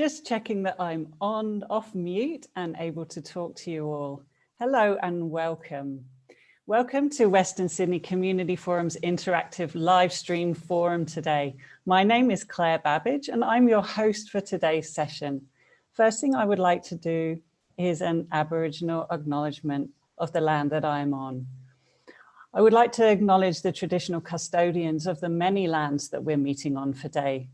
Just checking that I'm off mute and able to talk to you all. Hello and welcome. Welcome to Western Sydney Community Forum's interactive live stream forum today. My name is Clare Babbage and I'm your host for today's session. First thing I would like to do is an Aboriginal acknowledgement of the land that I am on. I would like to acknowledge the traditional custodians of the many lands that we're meeting on today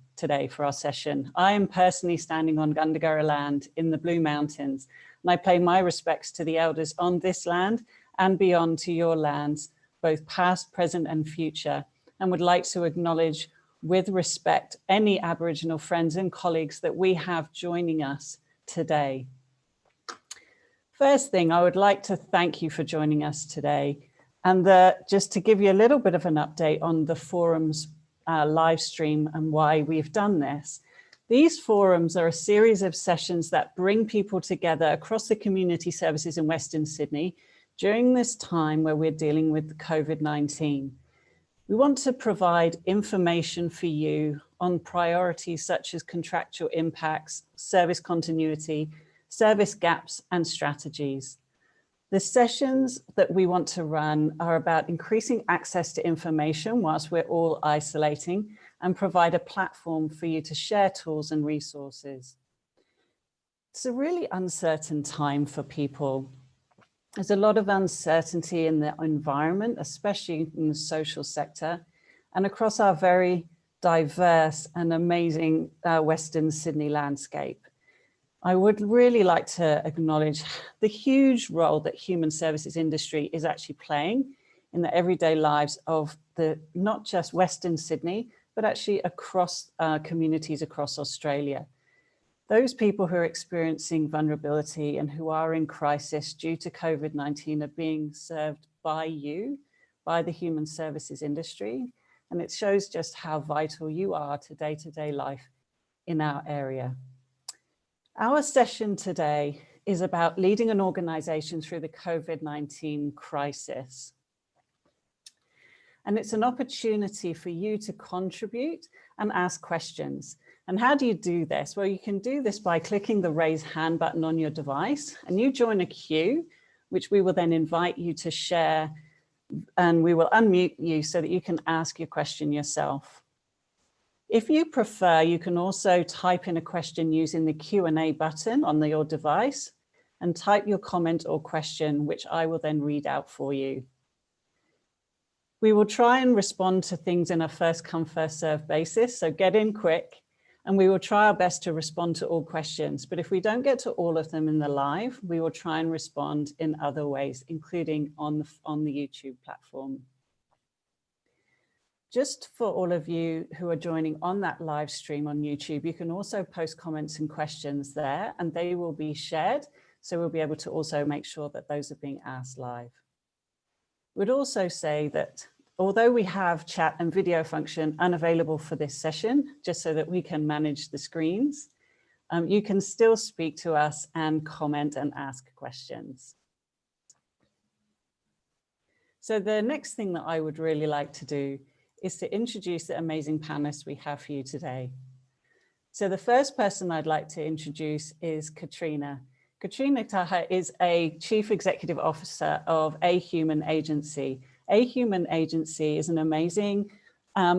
for our session. I am personally standing on Gundagara land in the Blue Mountains, and I pay my respects to the elders on this land and beyond to your lands, both past, present and future, and would like to acknowledge with respect any Aboriginal friends and colleagues that we have joining us today. First thing, I would like to thank you for joining us today. And just to give you a little bit of an update on the forum's live stream and why we've done this. These forums are a series of sessions that bring people together across the community services in Western Sydney during this time where we're dealing with COVID-19. We want to provide information for you on priorities such as contractual impacts, service continuity, service gaps and strategies. The sessions that we want to run are about increasing access to information whilst we're all isolating and provide a platform for you to share tools and resources. It's a really uncertain time for people. There's a lot of uncertainty in the environment, especially in the social sector and across our very diverse and amazing Western Sydney landscape. I would really like to acknowledge the huge role that human services industry is actually playing in the everyday lives of not just Western Sydney, but actually across communities across Australia. Those people who are experiencing vulnerability and who are in crisis due to COVID-19 are being served by you, by the human services industry. And it shows just how vital you are to day-to-day life in our area. Our session today is about leading an organization through the COVID-19 crisis. And it's an opportunity for you to contribute and ask questions. And how do you do this? Well, you can do this by clicking the raise hand button on your device and you join a queue, which we will then invite you to share, and we will unmute you so that you can ask your question yourself. If you prefer, you can also type in a question using the Q&A button on your device and type your comment or question, which I will then read out for you. We will try and respond to things in a first come, first serve basis, so get in quick, and we will try our best to respond to all questions. But if we don't get to all of them in the live, we will try and respond in other ways, including on the YouTube platform. Just for all of you who are joining on that live stream on YouTube, you can also post comments and questions there and they will be shared. So we'll be able to also make sure that those are being asked live. We'd also say that although we have chat and video function unavailable for this session, just so that we can manage the screens, you can still speak to us and comment and ask questions. So the next thing that I would really like to do is to introduce the amazing panelists we have for you today. So the first person I'd like to introduce is Katriina. Katriina Tahka is a Chief Executive Officer of A Human Agency. A Human Agency is an amazing,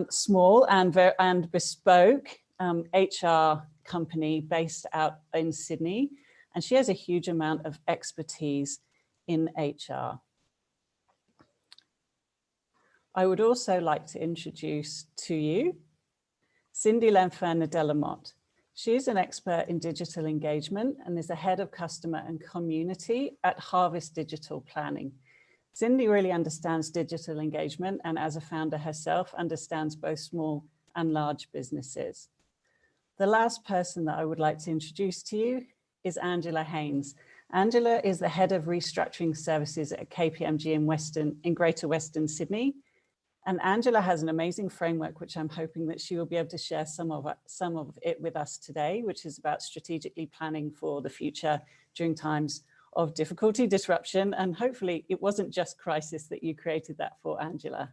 small and bespoke HR company based out in Sydney, and she has a huge amount of expertise in HR. I would also like to introduce to you Cindy Lenferna de la Motte. She is an expert in digital engagement and is the head of customer and community at Harvest Digital Planning. Cindy really understands digital engagement and as a founder herself understands both small and large businesses. The last person that I would like to introduce to you is Angela Haynes. Angela is the head of restructuring services at KPMG in Greater Western Sydney. And Angela has an amazing framework, which I'm hoping that she will be able to share some of it with us today, which is about strategically planning for the future during times of difficulty, disruption, and hopefully it wasn't just crisis that you created that for, Angela.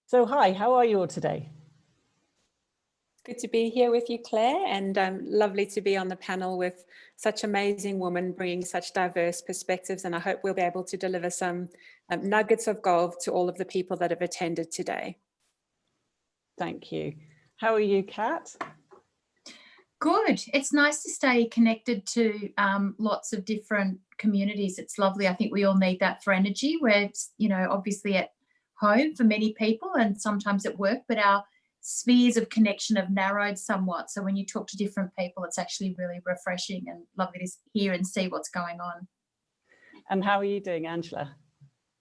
So hi, how are you all today? Good to be here with you, Claire, and lovely to be on the panel with such amazing women bringing such diverse perspectives, and I hope we'll be able to deliver some nuggets of gold to all of the people that have attended today. Thank you. How are you, Kat? Good. It's nice to stay connected to lots of different communities. It's lovely. I think we all need that for energy. We're, you know, obviously at home for many people and sometimes at work, but our spheres of connection have narrowed somewhat. So when you talk to different people, it's actually really refreshing and lovely to hear and see what's going on. And how are you doing, Angela?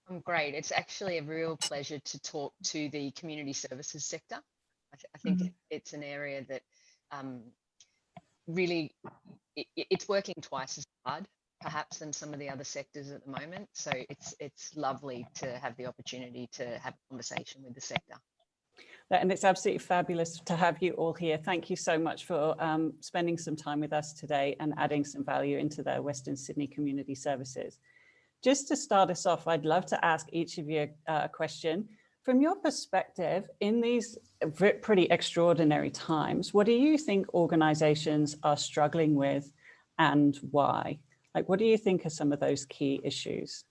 I'm great. It's actually a real pleasure to talk to the community services sector. I think it's an area that really, it's working twice as hard perhaps than some of the other sectors at the moment. So it's lovely to have the opportunity to have a conversation with the sector. And it's absolutely fabulous to have you all here. Thank you so much for spending some time with us today and adding some value into the Western Sydney Community Services. Just to start us off, I'd love to ask each of you a question. From your perspective, in these pretty extraordinary times, what do you think organisations are struggling with and why? Like, what do you think are some of those key issues?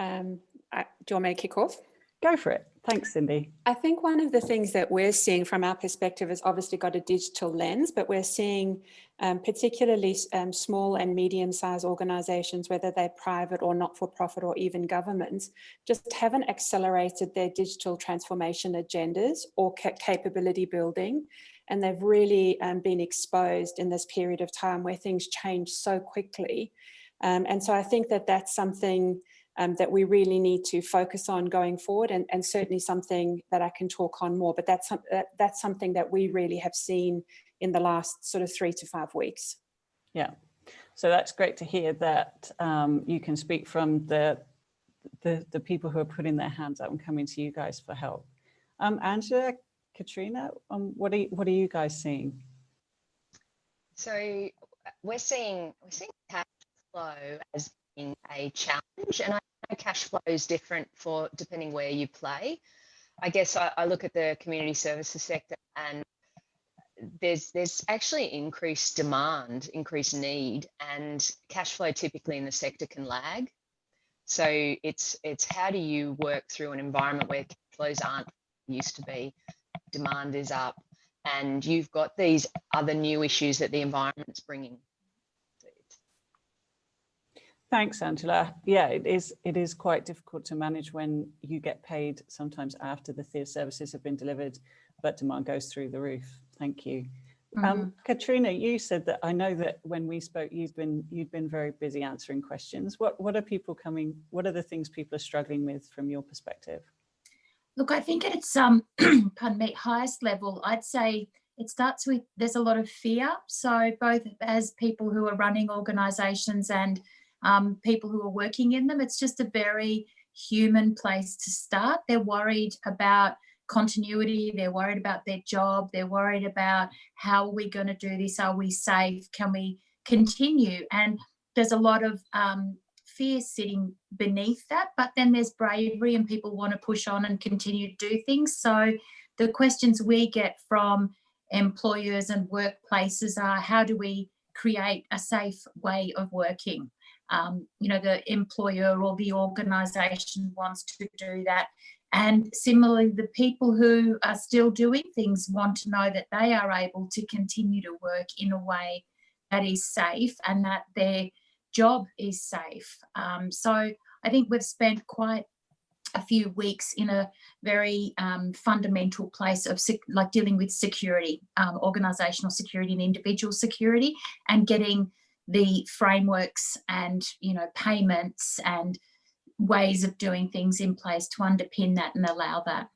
Do you want me to kick off? Go for it. Thanks, Cindy. I think one of the things that we're seeing from our perspective has obviously got a digital lens, but we're seeing particularly small and medium-sized organisations, whether they're private or not-for-profit or even governments, just haven't accelerated their digital transformation agendas or capability building. And they've really been exposed in this period of time where things change so quickly. And so I think that that's something that we really need to focus on going forward, and certainly something that I can talk on more, but that's something that we really have seen in the last sort of 3 to 5 weeks. Yeah, so that's great to hear that you can speak from the people who are putting their hands up and coming to you guys for help. Angela, Katriina, what are you guys seeing? So we're seeing cash flow as being a challenge, and I know cash flow is different for depending where you play. I guess I look at the community services sector, and there's actually increased demand, increased need, and cash flow typically in the sector can lag. So it's how do you work through an environment where cash flows aren't used to be, demand is up, and you've got these other new issues that the environment's bringing. Thanks, Angela. Yeah, it is quite difficult to manage when you get paid Sometimes after the theatre services have been delivered, but demand goes through the roof. Thank you. Katriina, you said that, I know that when we spoke, you've been very busy answering questions. What are the things people are struggling with from your perspective? Look, I think at its pardon me, highest level, I'd say it starts with, there's a lot of fear. So both as people who are running organisations and people who are working in them, it's just a very human place to start. They're worried about continuity, they're worried about their job, they're worried about how are we going to do this, are we safe, can we continue? And there's a lot of fear sitting beneath that, but then there's bravery and people want to push on and continue to do things. So the questions we get from employers and workplaces are, how do we create a safe way of working? You know, the employer or the organisation wants to do that. And similarly, the people who are still doing things want to know that they are able to continue to work in a way that is safe and that their job is safe. So I think we've spent quite a few weeks in a very fundamental place of like dealing with security, organisational security and individual security, and getting the frameworks and, you know, payments and ways of doing things in place to underpin that and allow that.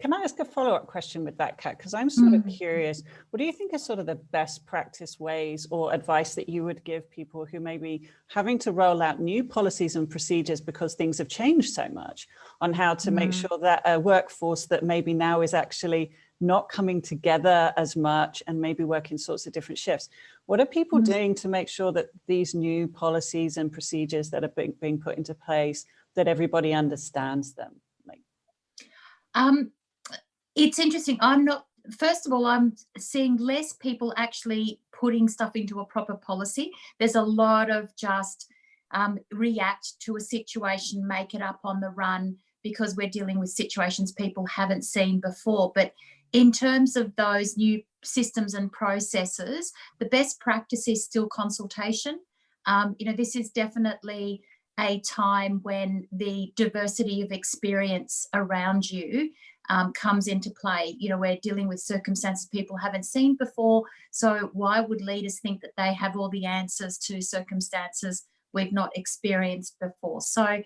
Can I ask a follow-up question with that, Kat? Because I'm sort of curious, what do you think are sort of the best practice ways or advice that you would give people who may be having to roll out new policies and procedures because things have changed so much, on how to make sure that a workforce that maybe now is actually not coming together as much and maybe working sorts of different shifts? What are people doing to make sure that these new policies and procedures that are being put into place, that everybody understands them? It's interesting. First of all, I'm seeing less people actually putting stuff into a proper policy. There's a lot of just react to a situation, make it up on the run, because we're dealing with situations people haven't seen before. But in terms of those new systems and processes, the best practice is still consultation. This is definitely a time when the diversity of experience around you comes into play. We're dealing with circumstances people haven't seen before. So why would leaders think that they have all the answers to circumstances we've not experienced before? So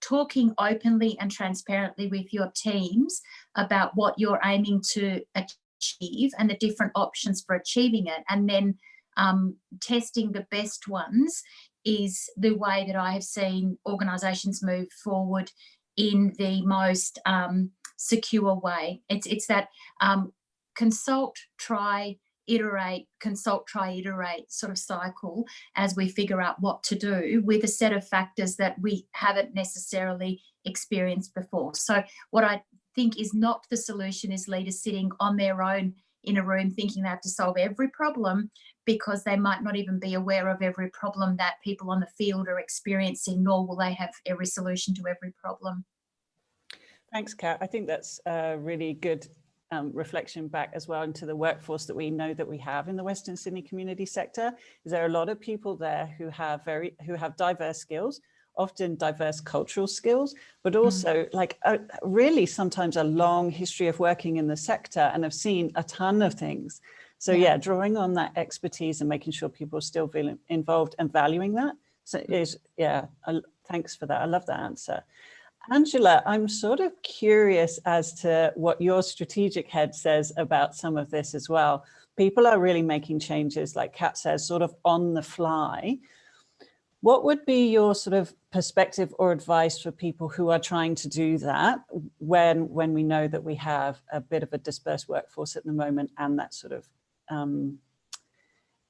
talking openly and transparently with your teams about what you're aiming to achieve and the different options for achieving it, and then testing the best ones is the way that I have seen organisations move forward in the most secure way. It's that consult, try, iterate, consult, try, iterate sort of cycle as we figure out what to do with a set of factors that we haven't necessarily experienced before. So what I think is not the solution is leaders sitting on their own in a room thinking they have to solve every problem, because they might not even be aware of every problem that people on the field are experiencing, nor will they have every solution to every problem. Thanks, Kat. I think that's a really good reflection back as well into the workforce that we know that we have in the Western Sydney community sector. Is there are a lot of people there who have diverse skills, often diverse cultural skills, but also really sometimes a long history of working in the sector and have seen a ton of things. So yeah, drawing on that expertise and making sure people still feel involved and valuing that. So thanks for that. I love that answer. Angela, I'm sort of curious as to what your strategic head says about some of this as well. People are really making changes, like Kat says, sort of on the fly. What would be your sort of perspective or advice for people who are trying to do that when we know that we have a bit of a dispersed workforce at the moment and that sort of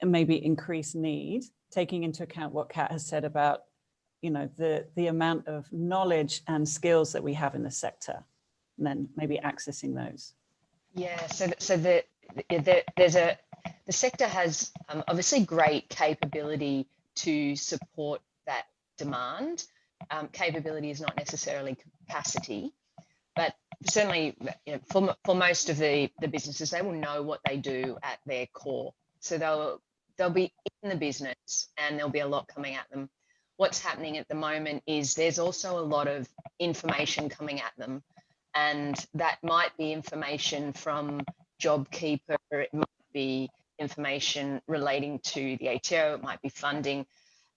maybe increased need, taking into account what Kat has said about the amount of knowledge and skills that we have in the sector, and then maybe accessing those? Yeah, so the sector has obviously great capability to support that demand. Capability is not necessarily capacity, but certainly for most of the businesses, they will know what they do at their core. So they'll be in the business and there'll be a lot coming at them. What's happening at the moment is there's also a lot of information coming at them, and that might be information from JobKeeper, it might be information relating to the ATO, it might be funding.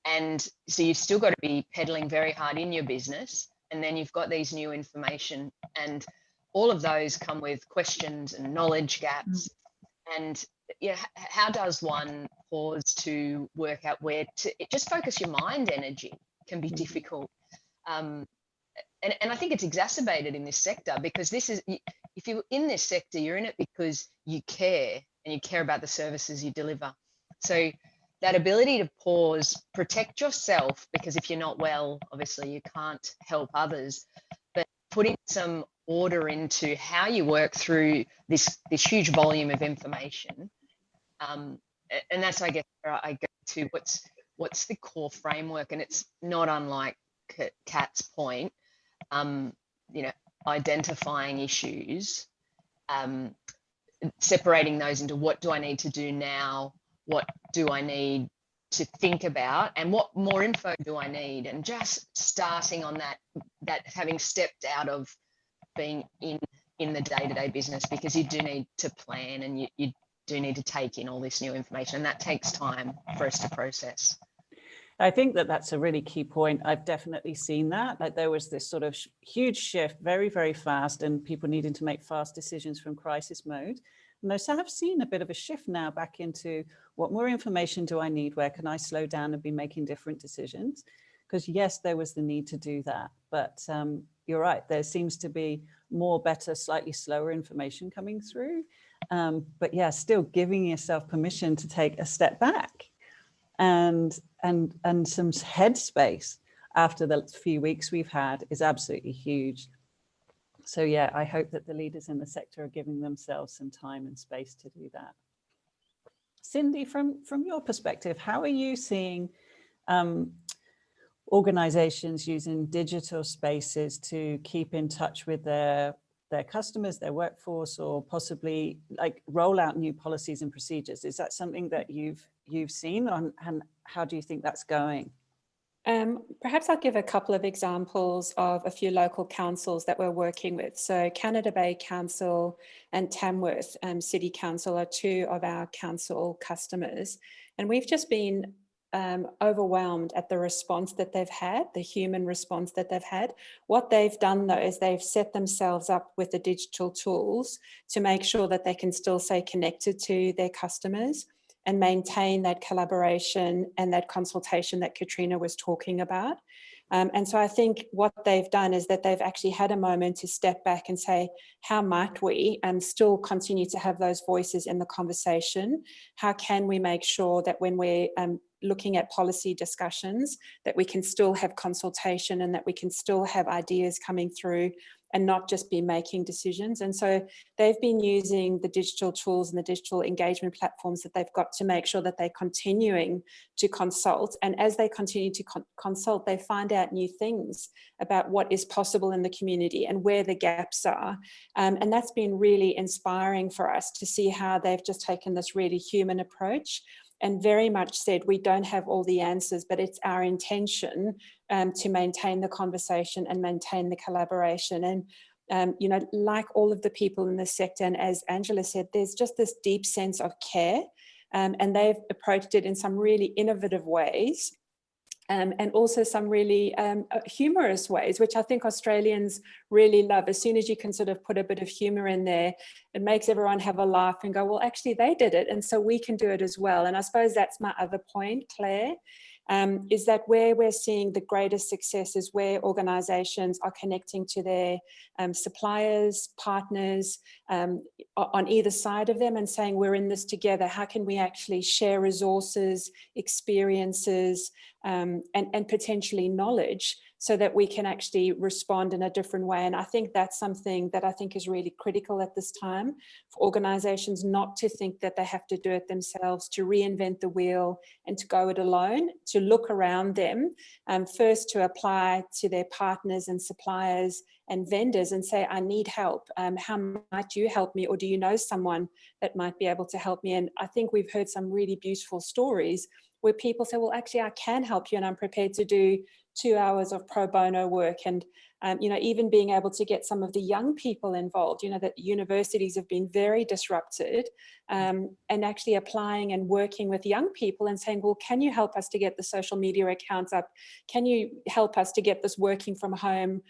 And so you've still got to be pedaling very hard in your business, and then you've got these new information, and all of those come with questions and knowledge gaps. And how does one pause to work out where to just focus your mind energy can be difficult. And I think it's exacerbated in this sector, because this is, if you're in this sector, you're in it because you care, and you care about the services you deliver. So that ability to pause, protect yourself, because if you're not well, obviously you can't help others, but putting some order into how you work through this huge volume of information. And that's, I guess, where I go to what's the core framework, and it's not unlike Kat's point, identifying issues, separating those into what do I need to do now, what do I need to think about, and what more info do I need, and just starting on that having stepped out of being in the day-to-day business, because you do need to plan, and you do need to take in all this new information, and that takes time for us to process. I think that's a really key point. I've definitely seen that. Like there was this sort of huge shift very, very fast, and people needing to make fast decisions from crisis mode. And I have seen a bit of a shift now back into what more information do I need? Where can I slow down and be making different decisions? Because yes, there was the need to do that. But you're right, there seems to be more, better, slightly slower information coming through. But yeah, still giving yourself permission to take a step back and some headspace after the few weeks we've had is absolutely huge. So yeah, I hope that the leaders in the sector are giving themselves some time and space to do that. Cindy, from your perspective, how are you seeing organizations using digital spaces to keep in touch with their customers, their workforce, or possibly like roll out new policies and procedures? Is that something that you've seen, and how do you think that's going? Perhaps I'll give a couple of examples of a few local councils that we're working with. So Canada Bay Council and Tamworth City Council are two of our council customers. And we've just been overwhelmed at the response that they've had, the human response that they've had. What they've done though is they've set themselves up with the digital tools to make sure that they can still stay connected to their customers and maintain that collaboration and that consultation that Katriina was talking about. And so I think what they've done is that they've actually had a moment to step back and say, how might we still continue to have those voices in the conversation? How can we make sure that when we're looking at policy discussions, that we can still have consultation and that we can still have ideas coming through and not just be making decisions? And so they've been using the digital tools and the digital engagement platforms that they've got to make sure that they're continuing to consult. And as they continue to consult, they find out new things about what is possible in the community and where the gaps are. And that's been really inspiring for us to see how they've just taken this really human approach and very much said, we don't have all the answers, but it's our intention to maintain the conversation and maintain the collaboration. And, you know, like all of the people in the sector, and as Angela said, there's just this deep sense of care, and they've approached it in some really innovative ways. And also some really humorous ways, which I think Australians really love. As soon as you can sort of put a bit of humour in there, it makes everyone have a laugh and go, well, actually they did it, and so we can do it as well. And I suppose that's my other point, Claire, is that where we're seeing the greatest success is where organisations are connecting to their suppliers, partners, on either side of them, and saying, we're in this together. How can we actually share resources, experiences, and potentially knowledge, so that we can actually respond in a different way? And I think that's something that I think is really critical at this time, for organisations not to think that they have to do it themselves, to reinvent the wheel and to go it alone, to look around them, first to apply to their partners and suppliers and vendors and say, I need help. How might you help me? Or do you know someone that might be able to help me? And I think we've heard some really beautiful stories where people say, well, actually, I can help you, and I'm prepared to do 2 hours of pro bono work. And, you know, even being able to get some of the young people involved, you know, that universities have been very disrupted, and actually applying and working with young people and saying, well, can you help us to get the social media accounts up? Can you help us to get this working from home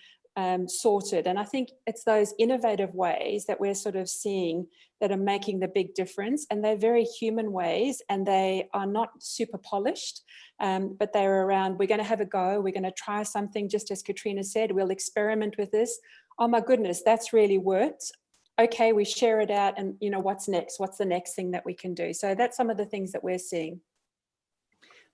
sorted? And I think it's those innovative ways that we're sort of seeing that are making the big difference, and they're very human ways, and they are not super polished, but they're around, we're going to have a go, we're going to try something, just as Katriina said, we'll experiment with this. Oh my goodness, that's really worked. Okay, we share it out, and you know, what's next? What's the next thing that we can do? So that's some of the things that we're seeing.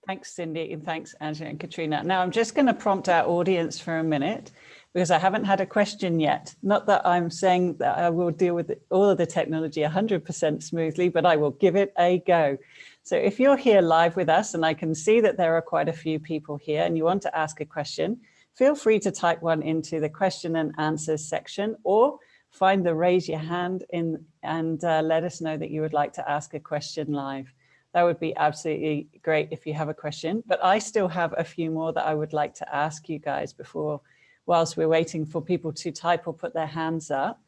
Thanks, Cindy, and thanks, Angela and Katriina. Now, I'm just going to prompt our audience for a minute, because I haven't had a question yet. Not that I'm saying that I will deal with all of the technology 100% smoothly, but I will give it a go. So if you're here live with us, and I can see that there are quite a few people here, and you want to ask a question, feel free to type one into the question and answers section, or find the raise your hand in and let us know that you would like to ask a question live. That would be absolutely great if you have a question. But I still have a few more that I would like to ask you guys before, whilst we're waiting for people to type or put their hands up.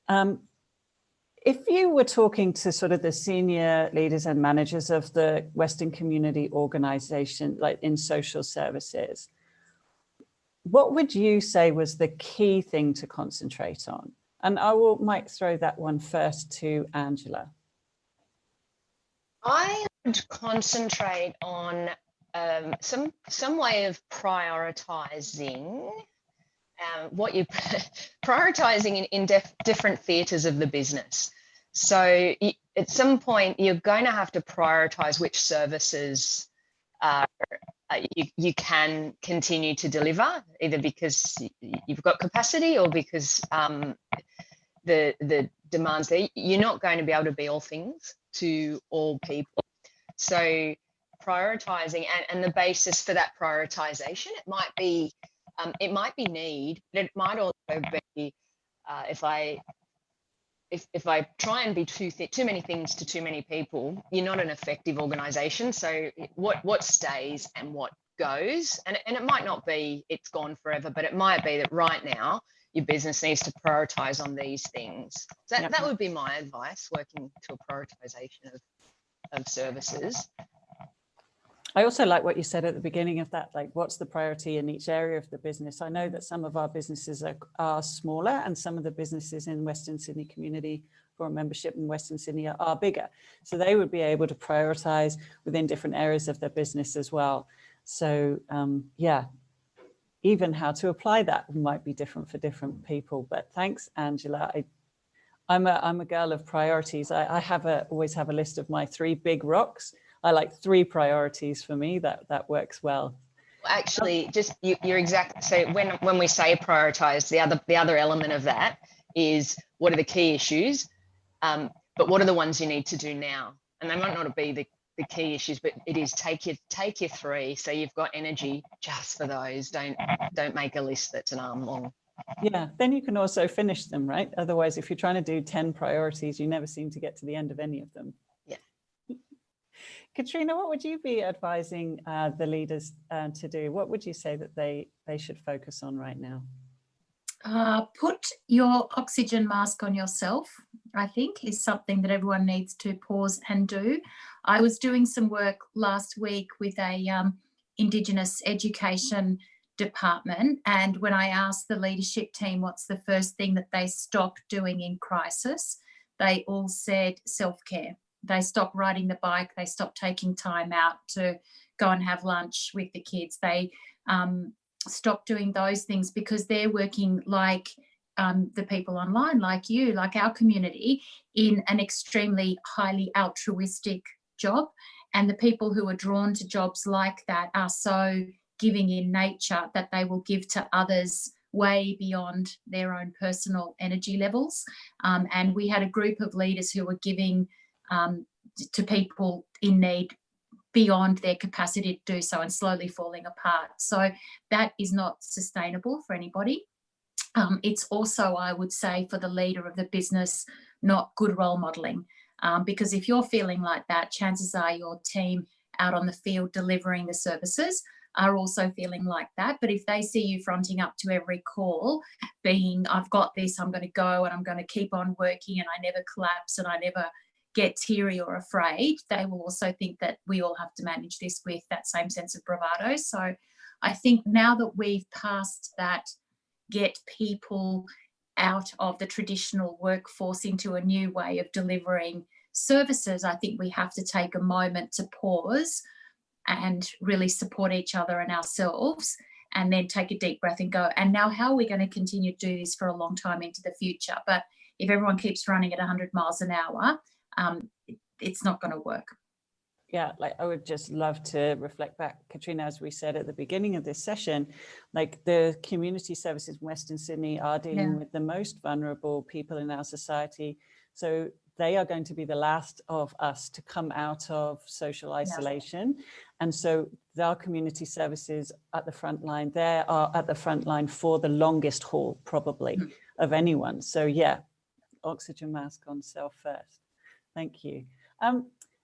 If you were talking to sort of the senior leaders and managers of the Western Community Organisation, like in social services, what would you say was the key thing to concentrate on? And might throw that one first to Angela. I would concentrate on some way of prioritizing what you're prioritizing in different theatres of the business. So at some point, you're going to have to prioritize which services are you can continue to deliver, either because you've got capacity or because the demands there. You're not going to be able to be all things to all people. So prioritizing and the basis for that prioritization, it might be need, but it might also be if I try and be too many things to too many people, you're not an effective organisation. So what stays and what goes, and it might not be it's gone forever, but it might be that right now your business needs to prioritise on these things. So that would be my advice, working to a prioritisation of services. I also like what you said at the beginning of that, like what's the priority in each area of the business. I know that some of our businesses are smaller, and some of the businesses in Western Sydney Community Forum membership in Western Sydney are bigger. So they would be able to prioritise within different areas of their business as well. So yeah, even how to apply that might be different for different people. But thanks, Angela. I'm a girl of priorities. I always have a list of my 3 big rocks. I like 3 priorities for me. That works well. Actually, just you're exact. So when we say prioritise, the other element of that is what are the key issues, but what are the ones you need to do now? And they might not be the key issues, but it is take your 3. So you've got energy just for those. Don't make a list that's an arm long. Yeah, then you can also finish them, right? Otherwise, if you're trying to do 10 priorities, you never seem to get to the end of any of them. Yeah. Katriina, what would you be advising the leaders to do? What would you say that they should focus on right now? Put your oxygen mask on yourself, I think, is something that everyone needs to pause and do. I was doing some work last week with a Indigenous education department, and when I asked the leadership team what's the first thing that they stopped doing in crisis, they all said self-care. They stopped riding the bike, they stopped taking time out to go and have lunch with the kids. They stopped doing those things because they're working like the people online, like you, like our community, in an extremely highly altruistic job. And the people who are drawn to jobs like that are so giving in nature that they will give to others way beyond their own personal energy levels. And we had a group of leaders who were giving to people in need beyond their capacity to do so, and slowly falling apart. So that is not sustainable for anybody. It's also, I would say, for the leader of the business, not good role modelling. Because if you're feeling like that, chances are your team out on the field delivering the services are also feeling like that. But if they see you fronting up to every call being, I've got this, I'm going to go and I'm going to keep on working and I never collapse and I never get teary or afraid, they will also think that we all have to manage this with that same sense of bravado. So I think now that we've passed that, get people out of the traditional workforce into a new way of delivering services, I think we have to take a moment to pause and really support each other and ourselves, and then take a deep breath and go, and now how are we going to continue to do this for a long time into the future? But if everyone keeps running at 100 miles an hour, it's not going to work. Yeah, like I would just love to reflect back, Katriina, as we said at the beginning of this session, like the community services in Western Sydney are dealing with the most vulnerable people in our society. So they are going to be the last of us to come out of social isolation. And so our community services at the front line, they are at the front line for the longest haul, probably, of anyone. So yeah, oxygen mask on self first. Thank you.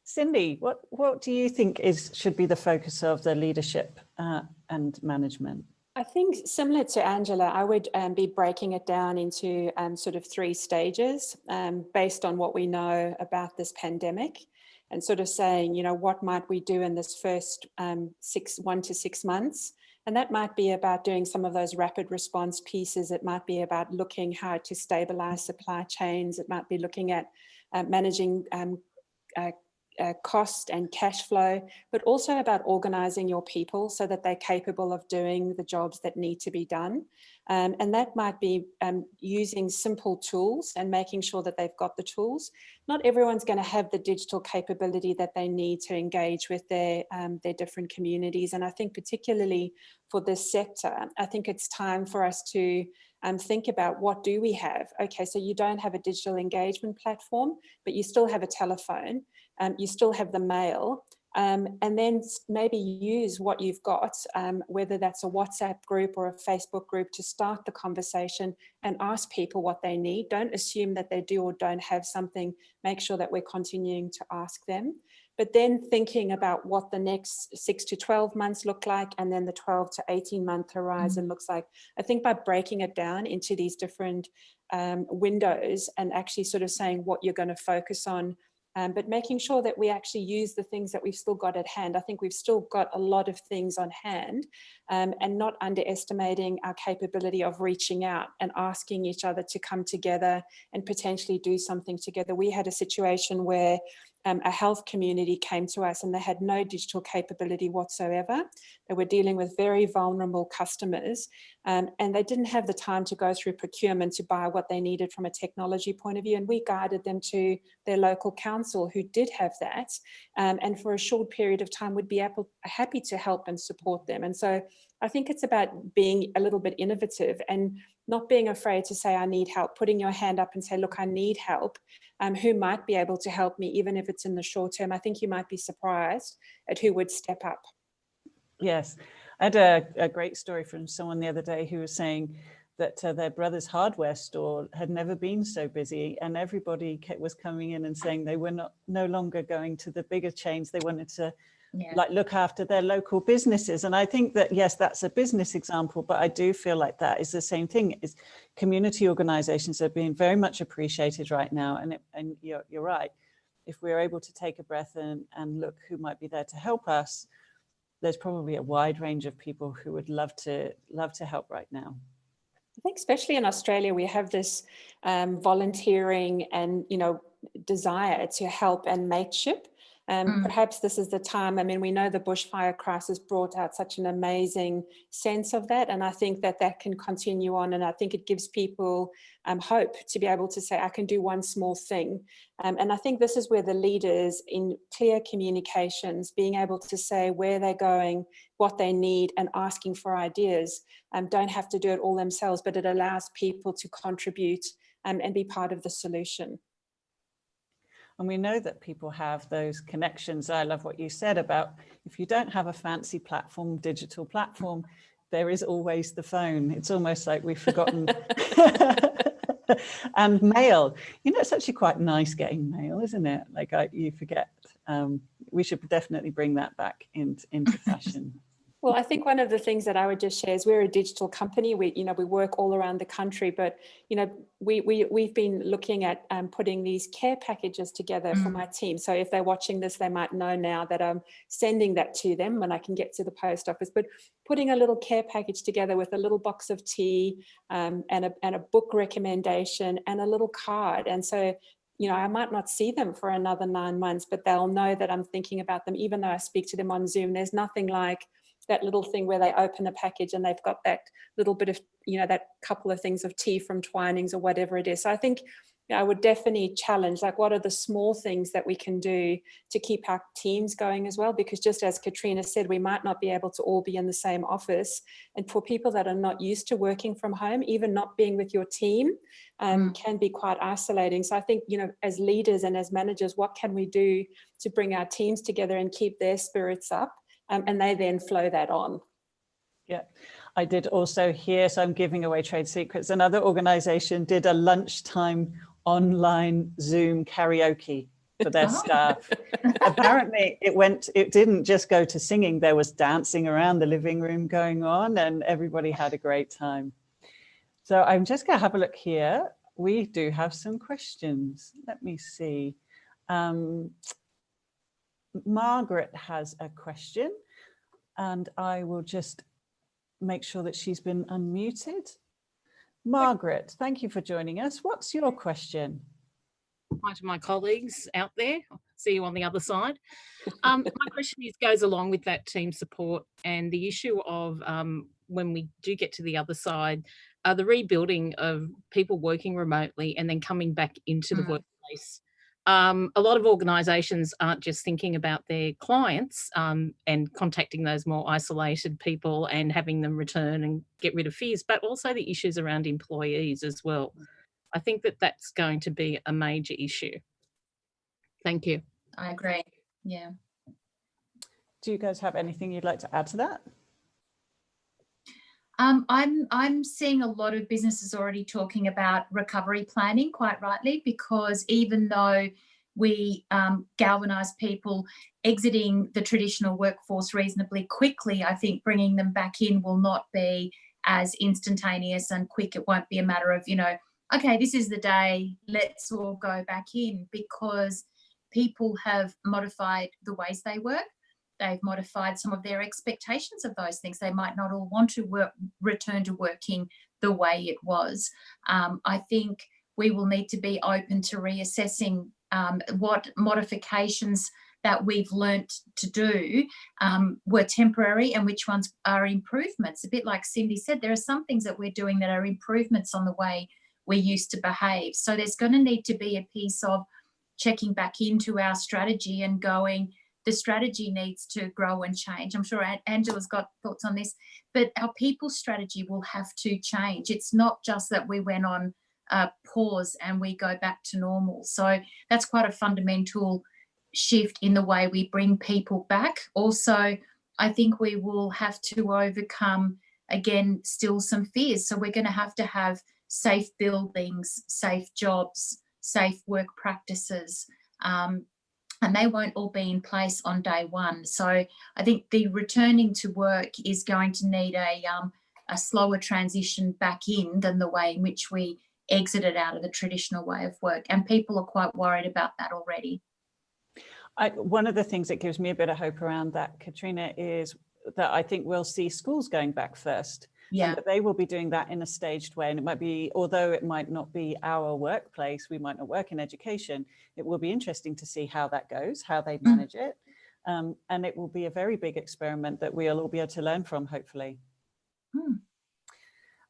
Cindy, what do you think should be the focus of the leadership and management? I think similar to Angela, I would be breaking it down into sort of 3 stages based on what we know about this pandemic, and sort of saying, you know, what might we do in this first 1 to 6 months? And that might be about doing some of those rapid response pieces. It might be about looking how to stabilize supply chains. It might be looking at managing cost and cash flow, but also about organizing your people so that they're capable of doing the jobs that need to be done. And that might be using simple tools and making sure that they've got the tools. Not everyone's going to have the digital capability that they need to engage with their different communities. And I think particularly for this sector, I think it's time for us to think about what do we have. Okay, so you don't have a digital engagement platform, but you still have a telephone, you still have the mail, and then maybe use what you've got, whether that's a WhatsApp group or a Facebook group, to start the conversation and ask people what they need. Don't assume that they do or don't have something. Make sure that we're continuing to ask them. But then thinking about what the next 6 to 12 months look like, and then the 12 to 18 month horizon looks like. I think by breaking it down into these different windows and actually sort of saying what you're going to focus on, but making sure that we actually use the things that we've still got at hand. I think we've still got a lot of things on hand, and not underestimating our capability of reaching out and asking each other to come together and potentially do something together. We had a situation where a health community came to us and they had no digital capability whatsoever. They were dealing with very vulnerable customers, and they didn't have the time to go through procurement to buy what they needed from a technology point of view. And we guided them to their local council who did have that, and for a short period of time would be happy to help and support them. And so I think it's about being a little bit innovative and not being afraid to say, I need help, putting your hand up and say, look, I need help. Who might be able to help me, even if it's in the short term. I think you might be surprised at who would step up. Yes, I had a great story from someone the other day who was saying that their brother's hardware store had never been so busy, and everybody was coming in and saying they were no longer going to the bigger chains. They wanted to like look after their local businesses. And I think that, yes, that's a business example, but I do feel like that is the same thing. Is community organizations are being very much appreciated right now. And you're right. If we're able to take a breath and look who might be there to help us, there's probably a wide range of people who would love to help right now. I think especially in Australia, we have this volunteering and, desire to help and mateship. Perhaps this is the time. I mean, we know the bushfire crisis brought out such an amazing sense of that. And I think that can continue on. And I think it gives people hope to be able to say, I can do one small thing. And I think this is where the leaders, in clear communications, being able to say where they're going, what they need, and asking for ideas, don't have to do it all themselves, but it allows people to contribute and be part of the solution. And we know that people have those connections. I love what you said about if you don't have a fancy platform, digital platform, there is always the phone. It's almost like we've forgotten. And mail, it's actually quite nice getting mail, isn't it? Like you forget. We should definitely bring that back into fashion. Well, I think one of the things that I would just share is we're a digital company. We work all around the country, but we've been looking at putting these care packages together for my team. So if they're watching this, they might know now that I'm sending that to them when I can get to the post office. But putting a little care package together with a little box of tea and a book recommendation and a little card, and so I might not see them for another 9 months, but they'll know that I'm thinking about them, even though I speak to them on Zoom. There's nothing like that little thing where they open a package and they've got that little bit of, that couple of things of tea from Twinings or whatever it is. So I think I would definitely challenge, like, what are the small things that we can do to keep our teams going as well? Because just as Katriina said, we might not be able to all be in the same office. And for people that are not used to working from home, even not being with your team can be quite isolating. So I think, as leaders and as managers, what can we do to bring our teams together and keep their spirits up? And they then flow that on. Yeah, I did also hear, so I'm giving away trade secrets, another organization did a lunchtime online Zoom karaoke for their staff. Apparently it didn't just go to singing, there was dancing around the living room going on and everybody had a great time. So I'm just going to have a look here. We do have some questions. Let me see. Margaret has a question and I will just make sure that she's been unmuted. Margaret, thank you for joining us. What's your question? Hi to my colleagues out there. See you on the other side. My question goes along with that team support and the issue of when we do get to the other side, the rebuilding of people working remotely and then coming back into the workplace. A lot of organisations aren't just thinking about their clients and contacting those more isolated people and having them return and get rid of fears, but also the issues around employees as well. I think that that's going to be a major issue. Thank you. I agree. Yeah. Do you guys have anything you'd like to add to that? I'm seeing a lot of businesses already talking about recovery planning, quite rightly, because even though we galvanise people exiting the traditional workforce reasonably quickly, I think bringing them back in will not be as instantaneous and quick. It won't be a matter of, you know, okay, this is the day, let's all go back in, because people have modified the ways they work. They've modified some of their expectations of those things. They might not all want to return to working the way it was. I think we will need to be open to reassessing what modifications that we've learnt to do were temporary and which ones are improvements. A bit like Cindy said, there are some things that we're doing that are improvements on the way we used to behave. So there's going to need to be a piece of checking back into our strategy and going, the strategy needs to grow and change. I'm sure Angela's got thoughts on this, but our people strategy will have to change. It's not just that we went on pause and we go back to normal. So that's quite a fundamental shift in the way we bring people back. Also, I think we will have to overcome, again, still some fears. So we're going to have safe buildings, safe jobs, safe work practices, and they won't all be in place on day one. So I think the returning to work is going to need a slower transition back in than the way in which we exited out of the traditional way of work. And people are quite worried about that already. One of the things that gives me a bit of hope around that, Katriina, is that I think we'll see schools going back first. Yeah. And that they will be doing that in a staged way. And it might be, although it might not be our workplace, we might not work in education, it will be interesting to see how that goes, how they manage it. And it will be a very big experiment that we'll all be able to learn from, hopefully.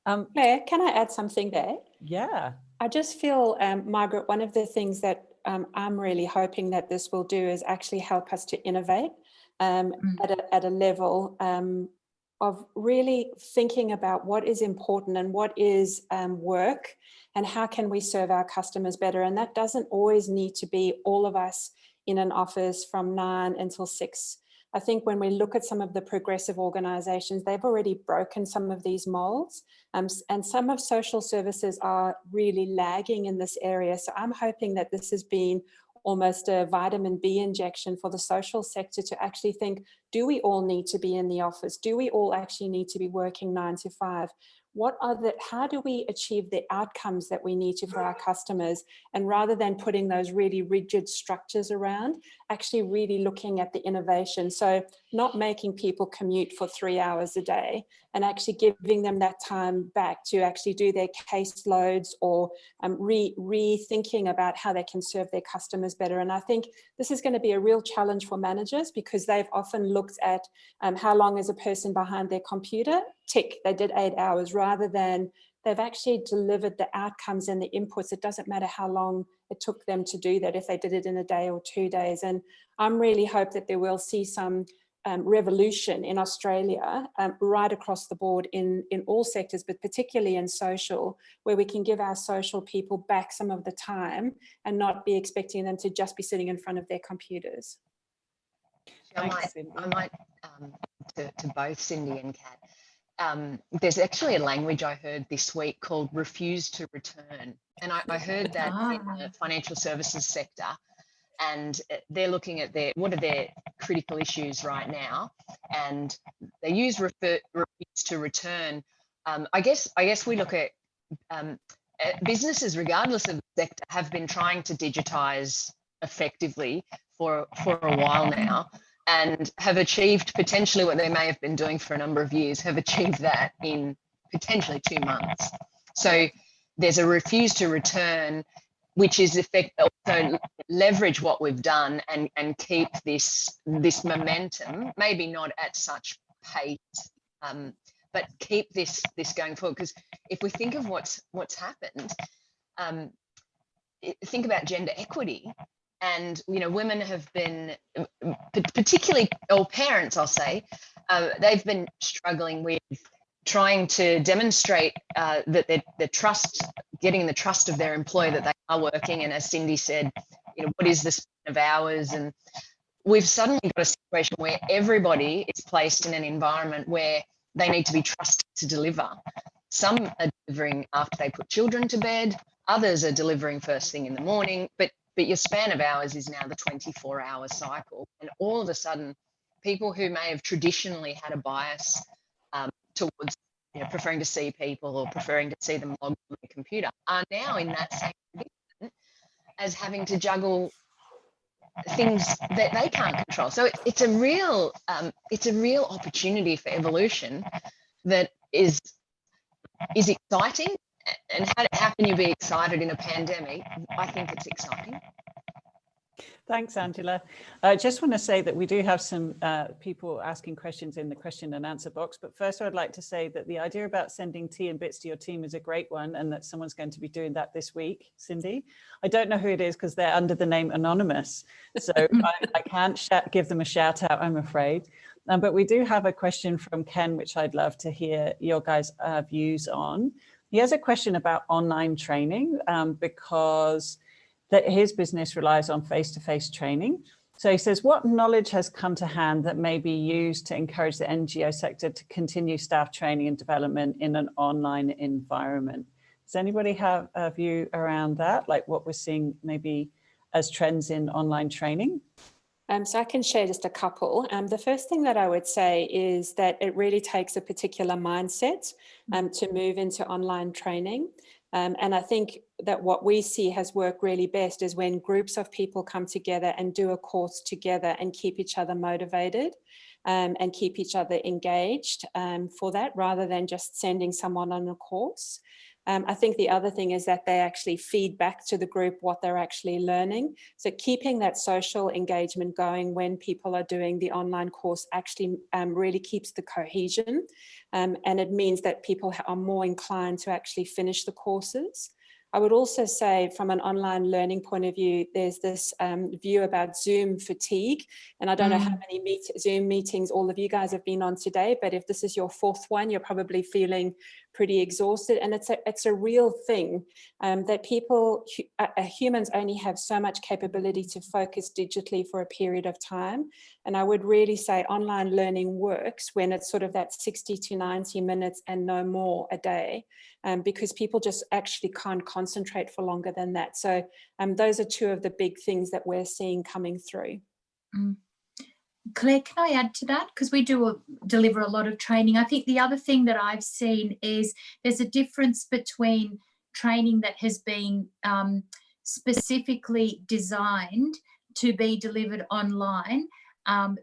Claire, can I add something there? Yeah. I just feel, Margaret, one of the things that I'm really hoping that this will do is actually help us to innovate at a level of really thinking about what is important and what is work and how can we serve our customers better. And that doesn't always need to be all of us in an office from 9 until 6. I think when we look at some of the progressive organisations, they've already broken some of these molds, and some of social services are really lagging in this area. So I'm hoping that this has been almost a vitamin B injection for the social sector to actually think, do we all need to be in the office? Do we all actually need to be working 9 to 5? How do we achieve the outcomes that we need to for our customers? And rather than putting those really rigid structures around, actually really looking at the innovation. So not making people commute for 3 hours a day and actually giving them that time back to actually do their caseloads or rethinking about how they can serve their customers better. And I think this is going to be a real challenge for managers because they've often looked at how long is a person behind their computer? Tick, they did 8 hours, rather than they've actually delivered the outcomes and the inputs. It doesn't matter how long it took them to do that, if they did it in a day or 2 days. And I'm really hope that they will see some revolution in Australia right across the board in all sectors, but particularly in social, where we can give our social people back some of the time and not be expecting them to just be sitting in front of their computers. I might to both Cindy and Kat. There's actually a language I heard this week called refuse to return. And I heard that in the financial services sector, and they're looking at what are their critical issues right now. And they use refuse to return. I guess we look at businesses, regardless of the sector, have been trying to digitize effectively for a while now, and have achieved potentially what they may have been doing for a number of years, have achieved that in potentially 2 months. So there's a refuse to return which is also leverage what we've done and keep this momentum, maybe not at such pace, but keep this going forward. Because if we think of what's happened, think about gender equity, and women have been, particularly, or parents, I'll say, they've been struggling with trying to demonstrate that they're getting the trust of their employer that they are working. And as Cindy said, what is the span of hours? And we've suddenly got a situation where everybody is placed in an environment where they need to be trusted to deliver. Some are delivering after they put children to bed, others are delivering first thing in the morning, but your span of hours is now the 24-hour cycle. And all of a sudden, people who may have traditionally had a bias towards preferring to see people or preferring to see them logged on the computer are now in that same position as having to juggle things that they can't control. So it's a real opportunity for evolution that is exciting. And how can you be excited in a pandemic? I think it's exciting. Thanks, Angela. I just want to say that we do have some people asking questions in the question and answer box. But first, I'd like to say that the idea about sending tea and bits to your team is a great one, and that someone's going to be doing that this week, Cindy. I don't know who it is because they're under the name Anonymous. So I can't give them a shout out, I'm afraid. But we do have a question from Ken, which I'd love to hear your guys' views on. He has a question about online training because that his business relies on face-to-face training. So he says, what knowledge has come to hand that may be used to encourage the NGO sector to continue staff training and development in an online environment? Does anybody have a view around that, like what we're seeing maybe as trends in online training? So I can share just a couple. The first thing that I would say is that it really takes a particular mindset to move into online training. And I think that what we see has worked really best is when groups of people come together and do a course together and keep each other motivated and keep each other engaged for that, rather than just sending someone on a course. I think the other thing is that they actually feed back to the group what they're actually learning. So keeping that social engagement going when people are doing the online course actually really keeps the cohesion. And it means that people are more inclined to actually finish the courses. I would also say from an online learning point of view, there's this view about Zoom fatigue. And I don't know how many Zoom meetings all of you guys have been on today, but if this is your fourth one, you're probably feeling pretty exhausted. And it's a real thing that humans only have so much capability to focus digitally for a period of time. And I would really say online learning works when it's sort of that 60 to 90 minutes and no more a day, because people just actually can't concentrate for longer than that. So those are two of the big things that we're seeing coming through. Claire, can I add to that? Because we do deliver a lot of training. I think the other thing that I've seen is there's a difference between training that has been specifically designed to be delivered online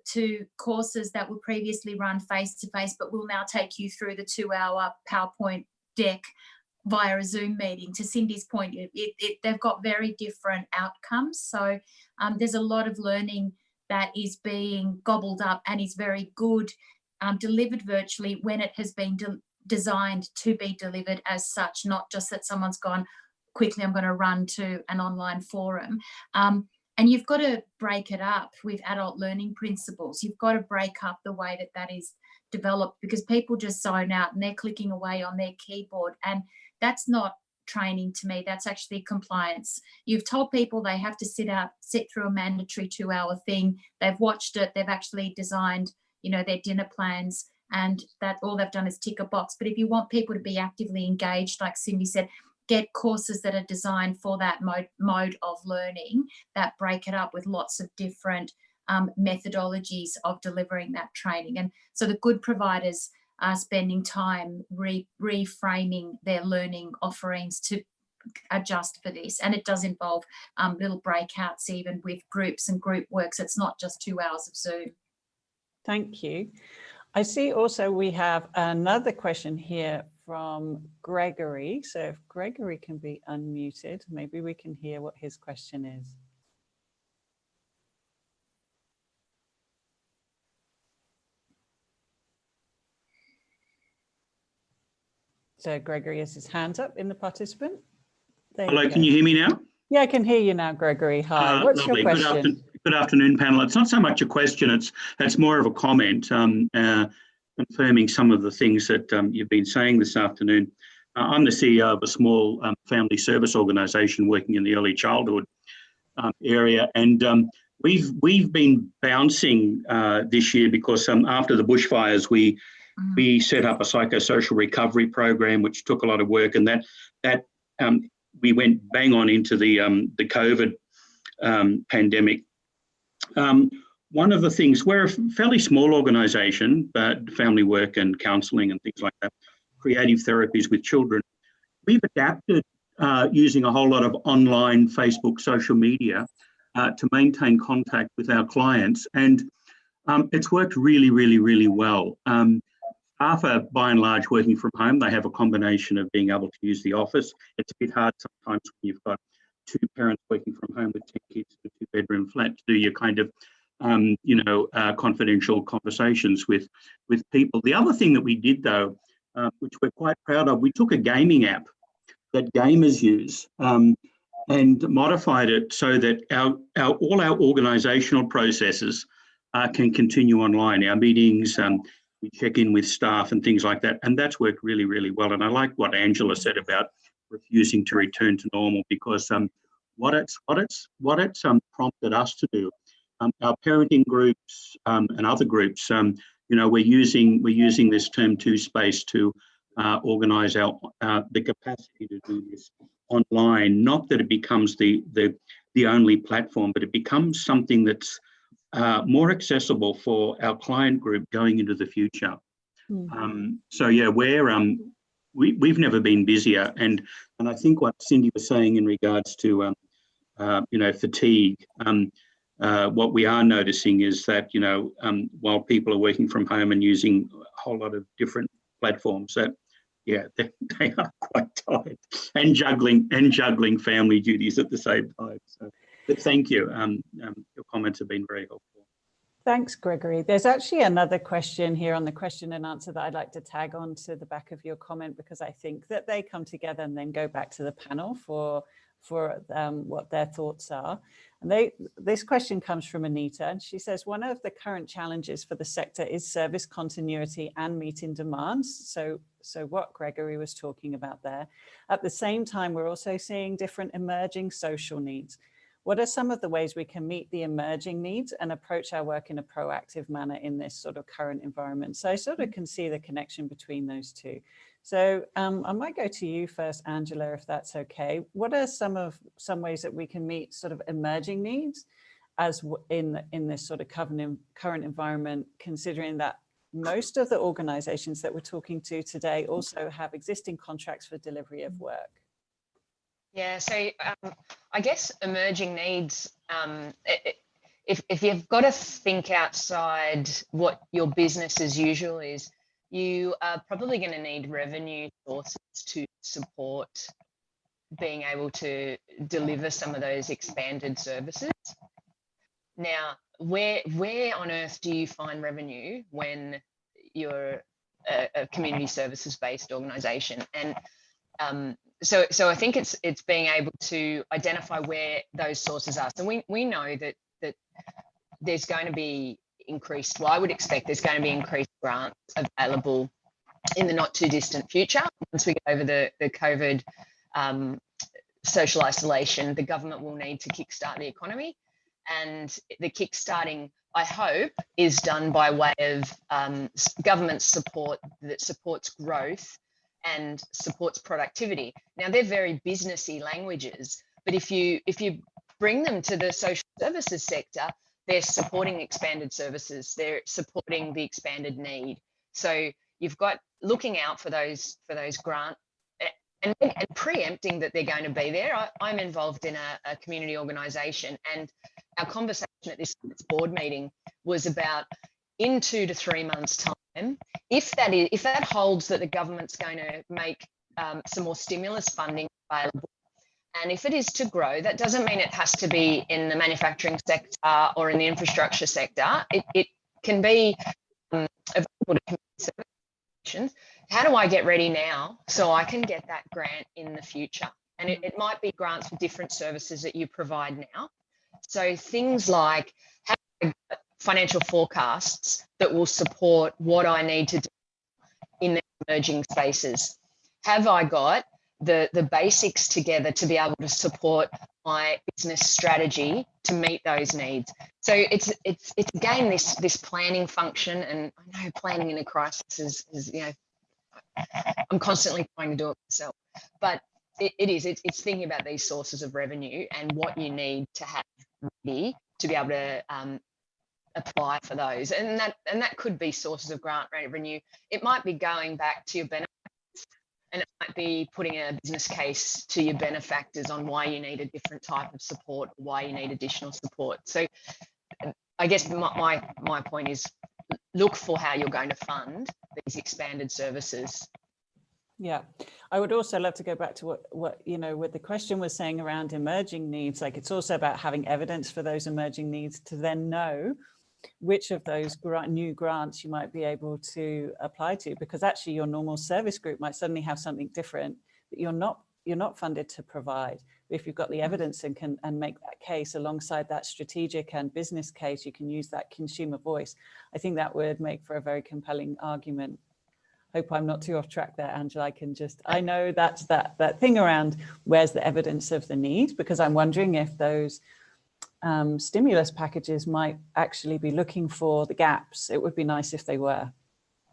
to courses that were previously run face-to-face, but will now take you through the 2-hour PowerPoint deck via a Zoom meeting. To Cindy's point, they've got very different outcomes. So there's a lot of learning that is being gobbled up and is very good delivered virtually when it has been designed to be delivered as such, not just that someone's gone, quickly I'm going to run to an online forum. And you've got to break it up with adult learning principles. You've got to break up the way that is developed, because people just zone out and they're clicking away on their keyboard, and that's not training to me. That's actually compliance. You've told people they have to sit through a mandatory 2-hour thing. They've watched it. They've actually designed, their dinner plans, and that all they've done is tick a box. But if you want people to be actively engaged, like Cindy said, get courses that are designed for that mode of learning, that break it up with lots of different methodologies of delivering that training. And so the good providers are spending time reframing their learning offerings to adjust for this. And it does involve little breakouts, even with groups and group works. It's not just 2 hours of Zoom. Thank you. I see also we have another question here from Gregory. So if Gregory can be unmuted, maybe we can hear what his question is. So Gregory has his hand up in the participant. Hello, can you hear me now? Yeah, I can hear you now, Gregory. Hi, what's lovely. your question? Good afternoon, panel. It's not so much a question, it's more of a comment, confirming some of the things that you've been saying this afternoon. I'm the CEO of a small family service organisation working in the early childhood area, and we've been bouncing this year because after the bushfires, we set up a psychosocial recovery program, which took a lot of work, and that we went bang on into the COVID pandemic. One of the things, we're a fairly small organisation, but family work and counselling and things like that, creative therapies with children. We've adapted using a whole lot of online Facebook social media to maintain contact with our clients, and it's worked really, really, really well. Staff are by and large working from home. They have a combination of being able to use the office. It's a bit hard sometimes when you've got two parents working from home with 10 kids in a two-bedroom flat to do your kind of, confidential conversations with people. The other thing that we did, though, which we're quite proud of, we took a gaming app that gamers use and modified it so that all our organisational processes can continue online. Our meetings, we check in with staff and things like that, and that's worked really, really well. And I like what Angela said about refusing to return to normal, because what it's prompted us to do, our parenting groups and other groups, we're using this term 2 space to organise the capacity to do this online. Not that it becomes the only platform, but it becomes something that's more accessible for our client group going into the future. So yeah, we've never been busier, and I think what Cindy was saying in regards to fatigue, what we are noticing is that while people are working from home and using a whole lot of different platforms, that they are quite tired and juggling family duties at the same time. So, but thank you. Your comments have been very helpful. Thanks, Gregory. There's actually another question here on the question and answer that I'd like to tag on to the back of your comment, because I think that they come together and then go back to the panel for what their thoughts are. And this question comes from Anita, and she says, one of the current challenges for the sector is service continuity and meeting demands. So what Gregory was talking about there. At the same time, we're also seeing different emerging social needs. What are some of the ways we can meet the emerging needs and approach our work in a proactive manner in this sort of current environment? So I sort of can see the connection between those two. So I might go to you first, Angela, if that's okay. What are some ways that we can meet sort of emerging needs as in this sort of current environment, considering that most of the organizations that we're talking to today also have existing contracts for delivery of work? Yeah, so I guess emerging needs, if you've got to think outside what your business as usual is, you are probably going to need revenue sources to support being able to deliver some of those expanded services. Now, where on earth do you find revenue when you're a community services based organisation? And so I think it's being able to identify where those sources are. So we know that there's going to be increased, well, I would expect there's going to be increased grants available in the not too distant future. Once we get over the COVID social isolation, the government will need to kickstart the economy. And the kickstarting, I hope, is done by way of government support that supports growth and supports productivity. Now, they're very businessy languages, but if you bring them to the social services sector, they're supporting expanded services, they're supporting the expanded need. So you've got looking out for those grants and preempting that they're going to be there. I'm involved in a community organisation, and our conversation at this board meeting was about, in 2 to 3 months' time, if that holds that the government's going to make some more stimulus funding available, and if it is to grow, that doesn't mean it has to be in the manufacturing sector or in the infrastructure sector. It can be available to community services. How do I get ready now so I can get that grant in the future? And it might be grants for different services that you provide now. So things like financial forecasts that will support what I need to do in the emerging spaces. Have I got the basics together to be able to support my business strategy to meet those needs? So it's again this planning function, and I know planning in a crisis is I'm constantly trying to do it myself, but it's thinking about these sources of revenue and what you need to have ready to be able to apply for those, and that could be sources of grant revenue. It might be going back to your benefits, and it might be putting a business case to your benefactors on why you need a different type of support, why you need additional support. So I guess my point is look for how you're going to fund these expanded services. Yeah, I would also love to go back to what the question was saying around emerging needs. Like, it's also about having evidence for those emerging needs to then know which of those new grants you might be able to apply to, because actually your normal service group might suddenly have something different that you're not funded to provide. But if you've got the evidence and can make that case alongside that strategic and business case, you can use that consumer voice. I think that would make for a very compelling argument. Hope I'm not too off track there, Angela. I know that's that thing around where's the evidence of the need, because I'm wondering if those stimulus packages might actually be looking for the gaps. It would be nice if they were.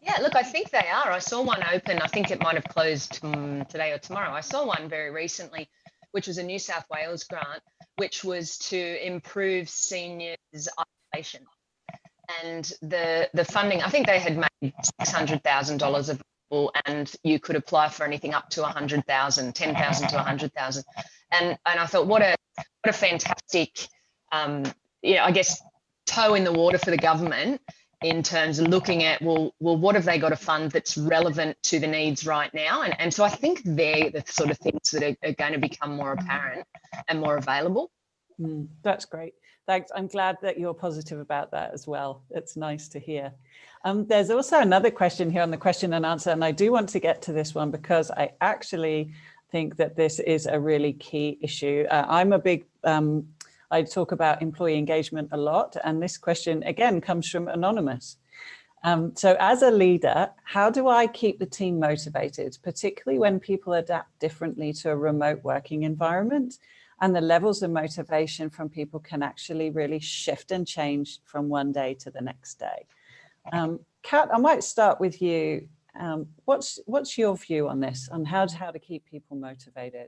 Yeah, look, I think they are. I saw one open. I think it might have closed today or tomorrow. I saw one very recently, which was a New South Wales grant, which was to improve seniors' isolation. And the funding, I think they had made $600,000 available, and you could apply for anything up to 100,000, 10,000 to 100,000. And I thought, what a fantastic, I guess, toe in the water for the government in terms of looking at, well, what have they got to fund that's relevant to the needs right now? And so I think they're the sort of things that are going to become more apparent and more available. That's great. Thanks. I'm glad that you're positive about that as well. It's nice to hear. There's also another question here on the question and answer, and I do want to get to this one because I actually think that this is a really key issue. I'm a big, I talk about employee engagement a lot, and this question again comes from Anonymous. So as a leader, how do I keep the team motivated, particularly when people adapt differently to a remote working environment? And the levels of motivation from people can actually really shift and change from one day to the next day. Kat, I might start with you. What's your view on this, on how to keep people motivated?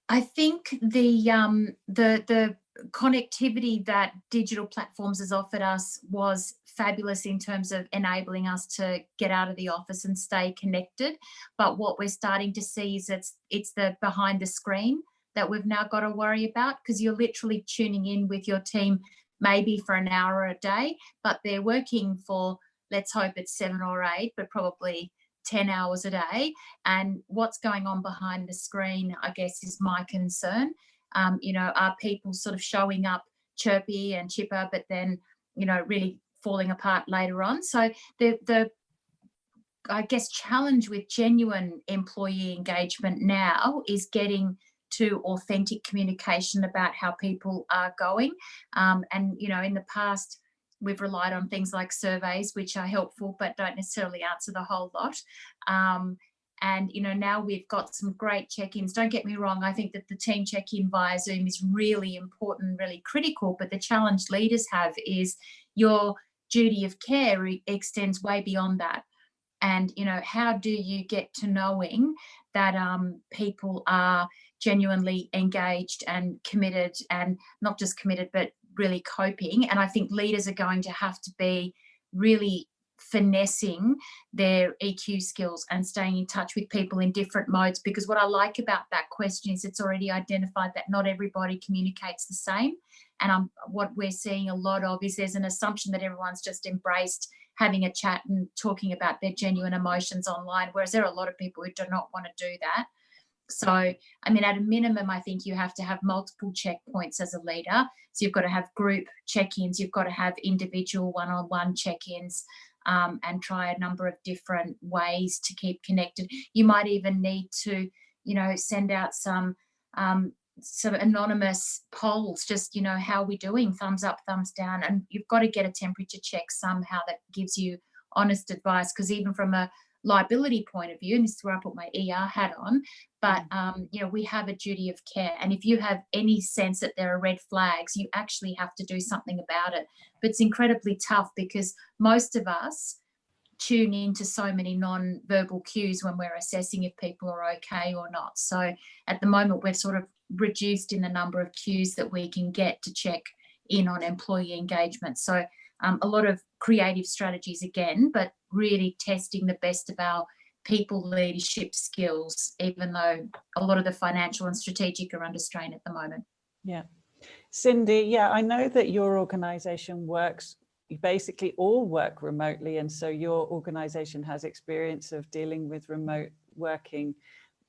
I think the connectivity that digital platforms has offered us was fabulous in terms of enabling us to get out of the office and stay connected. But what we're starting to see is it's the behind the screen that we've now got to worry about, because you're literally tuning in with your team maybe for an hour a day, but they're working for, let's hope it's 7 or 8, but probably 10 hours a day. And what's going on behind the screen, I guess, is my concern. Are people sort of showing up chirpy and chipper, but then, really falling apart later on? So the I guess, challenge with genuine employee engagement now is getting to authentic communication about how people are going. And, in the past, we've relied on things like surveys, which are helpful, but don't necessarily answer the whole lot. And, now we've got some great check-ins. Don't get me wrong. I think that the team check-in via Zoom is really important, really critical. But the challenge leaders have is your duty of care extends way beyond that. And, how do you get to knowing that people are genuinely engaged and committed, and not just committed, but really coping? And I think leaders are going to have to be really finessing their EQ skills and staying in touch with people in different modes, because what I like about that question is it's already identified that not everybody communicates the same. And what we're seeing a lot of is there's an assumption that everyone's just embraced having a chat and talking about their genuine emotions online, whereas there are a lot of people who do not want to do that. So, I mean, at a minimum, I think you have to have multiple checkpoints as a leader. So you've got to have group check-ins, you've got to have individual one-on-one check-ins, and try a number of different ways to keep connected. You might even need to, you know, send out some sort of anonymous polls, just, you know, how are we doing, thumbs up, thumbs down, and you've got to get a temperature check somehow that gives you honest advice, because even from a liability point of view, and this is where I put my ER hat on, but you know, we have a duty of care, and if you have any sense that there are red flags, you actually have to do something about it. But it's incredibly tough because most of us tune into so many non-verbal cues when we're assessing if people are okay or not. So at the moment, we're sort of reduced in the number of cues that we can get to check in on employee engagement. So a lot of creative strategies again, but really testing the best of our people leadership skills, even though a lot of the financial and strategic are under strain at the moment. Yeah. Cindy, yeah, I know that your organisation works, you basically all work remotely, and so your organisation has experience of dealing with remote working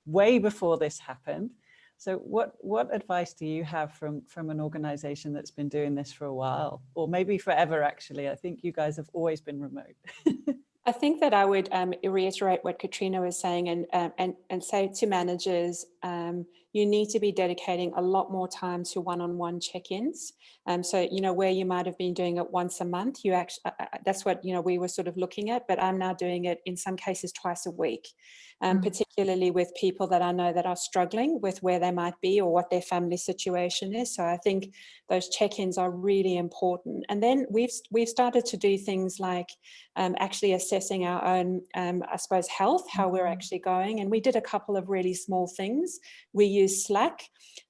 way before this happened. So what advice do you have from an organisation that's been doing this for a while, or maybe forever? Actually, I think you guys have always been remote. I think that I would reiterate what Katriina was saying, and say to managers, you need to be dedicating a lot more time to one-on-one check-ins. So, you know, where you might have been doing it once a month, you actually, that's what, you know, we were sort of looking at, but I'm now doing it in some cases twice a week, particularly with people that I know that are struggling with where they might be or what their family situation is. So I think those check-ins are really important. And then we've started to do things like actually assessing our own, I suppose, health, how we're actually going. And we did a couple of really small things. We use Slack.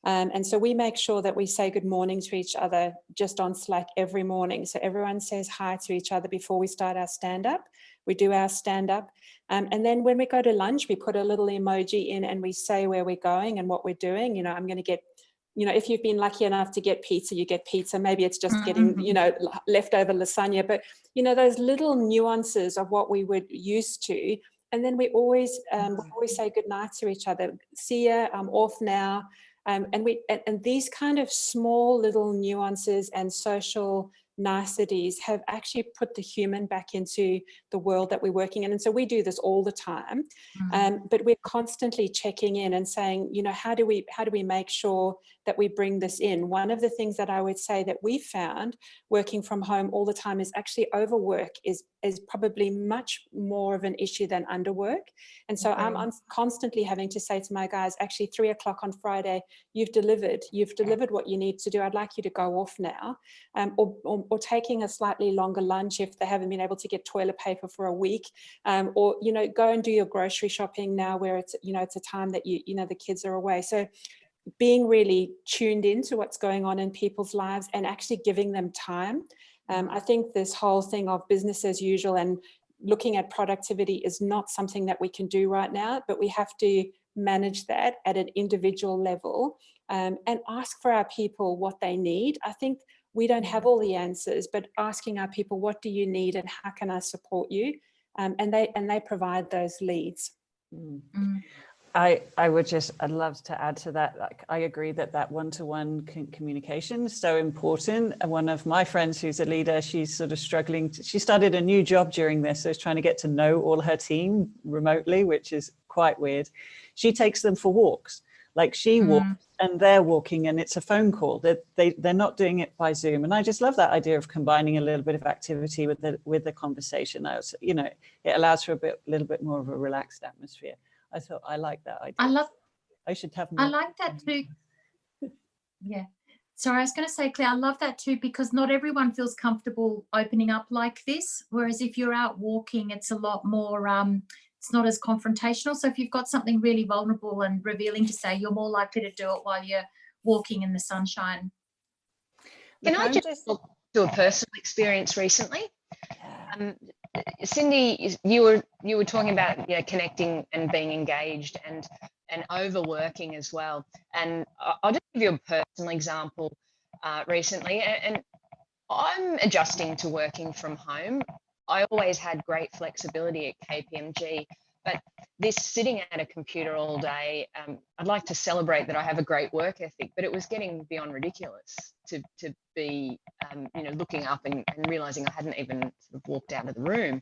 And so we make sure that we say good morning to each other just on Slack every morning. So everyone says hi to each other before we start our stand-up. We do our stand-up. And then when we go to lunch, we put a little emoji in and we say where we're going and what we're doing. You know, I'm going to get, you know, if you've been lucky enough to get pizza, you get pizza. Maybe it's just getting, you know, leftover lasagna. But, you know, those little nuances of what we were used to. And then we always say good night to each other. See ya, I'm off now. And these kind of small little nuances and social niceties have actually put the human back into the world that we're working in. And so we do this all the time, but we're constantly checking in and saying, you know, how do we make sure that we bring this in? One of the things that I would say that we found working from home all the time is actually overwork is probably much more of an issue than underwork. And so I'm constantly having to say to my guys, actually 3 o'clock on Friday, you've delivered what you need to do. I'd like you to go off now, or taking a slightly longer lunch if they haven't been able to get toilet paper for a week, or, you know, go and do your grocery shopping now where it's, you know, it's a time that you know, the kids are away. So being really tuned into what's going on in people's lives and actually giving them time. I think this whole thing of business as usual and looking at productivity is not something that we can do right now, but we have to manage that at an individual level, and ask for our people what they need. I think we don't have all the answers, but asking our people, what do you need and how can I support you? And they provide those leads. I'd love to add to that. Like, I agree that one-to-one communication is so important. And one of my friends who's a leader, she's sort of struggling. She started a new job during this, so she's trying to get to know all her team remotely, which is quite weird. She takes them for walks. Like, she walks and they're walking, and it's a phone call. They're not doing it by Zoom. And I just love that idea of combining a little bit of activity with the conversation. You know, it allows for a little bit more of a relaxed atmosphere. I thought I like that idea. I should have more. I like that too. Yeah. Sorry, I was going to say, Claire, I love that too, because not everyone feels comfortable opening up like this. Whereas if you're out walking, it's a lot more, it's not as confrontational. So if you've got something really vulnerable and revealing to say, you're more likely to do it while you're walking in the sunshine. Can I just talk to a personal experience recently? Cindy, you were talking about, you know, connecting and being engaged and overworking as well. And I'll just give you a personal example recently. And I'm adjusting to working from home. I always had great flexibility at KPMG, but this sitting at a computer all day, I'd like to celebrate that I have a great work ethic, but it was getting beyond ridiculous to be, you know, looking up and realizing I hadn't even sort of walked out of the room.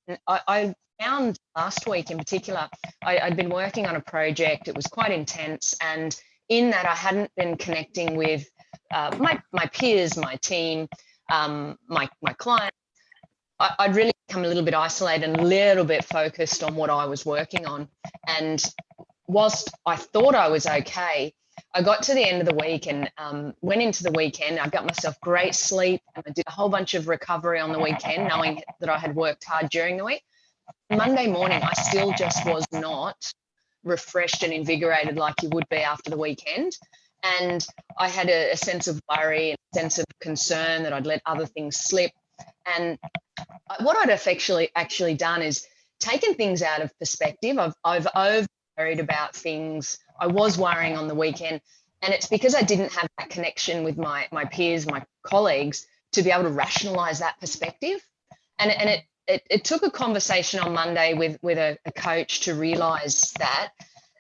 And I found last week in particular, I'd been working on a project. It was quite intense, and in that I hadn't been connecting with my peers, my team, my clients. I'd really become a little bit isolated and a little bit focused on what I was working on. And whilst I thought I was okay, I got to the end of the week and went into the weekend. I got myself great sleep and I did a whole bunch of recovery on the weekend, knowing that I had worked hard during the week. Monday morning, I still just was not refreshed and invigorated like you would be after the weekend. And I had a sense of worry and a sense of concern that I'd let other things slip. And what I'd actually done is taken things out of perspective. I've over worried about things. I was worrying on the weekend, and it's because I didn't have that connection with my peers, my colleagues, to be able to rationalize that perspective. And it took a conversation on Monday with a coach to realize that.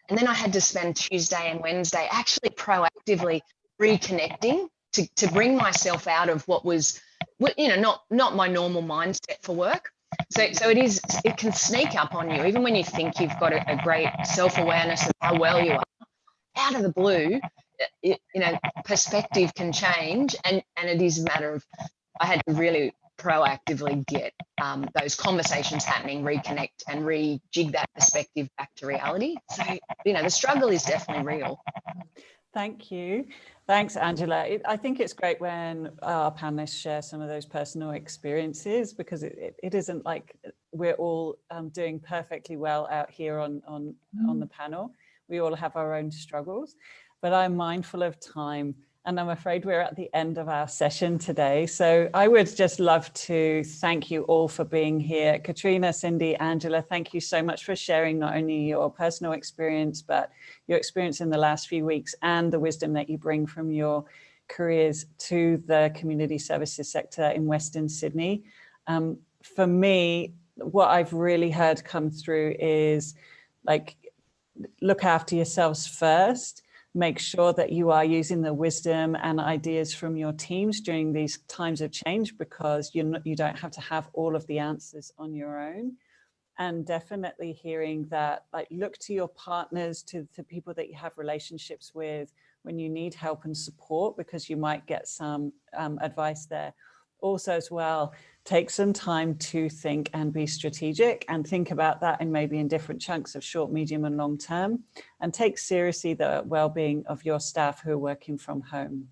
And then I had to spend Tuesday and Wednesday actually proactively reconnecting to bring myself out of what was, you know, not my normal mindset for work. So it can sneak up on you, even when you think you've got a great self-awareness of how well you are. Out of the blue, you know, perspective can change, and it is a matter of, I had to really proactively get those conversations happening, reconnect and rejig that perspective back to reality. So, you know, the struggle is definitely real. Thank you. Thanks, Angela. I think it's great when our panelists share some of those personal experiences, because it isn't like we're all doing perfectly well out here on the panel. We all have our own struggles, but I'm mindful of time, and I'm afraid we're at the end of our session today. So I would just love to thank you all for being here. Katriina, Cindy, Angela, thank you so much for sharing not only your personal experience, but your experience in the last few weeks and the wisdom that you bring from your careers to the community services sector in Western Sydney. For me, what I've really heard come through is, like, look after yourselves first. Make sure that you are using the wisdom and ideas from your teams during these times of change, because you don't have to have all of the answers on your own. And definitely hearing that, like, look to your partners, to people that you have relationships with when you need help and support, because you might get some advice there. Also as well, take some time to think and be strategic, and think about that in maybe in different chunks of short, medium and long term, and take seriously the well-being of your staff who are working from home.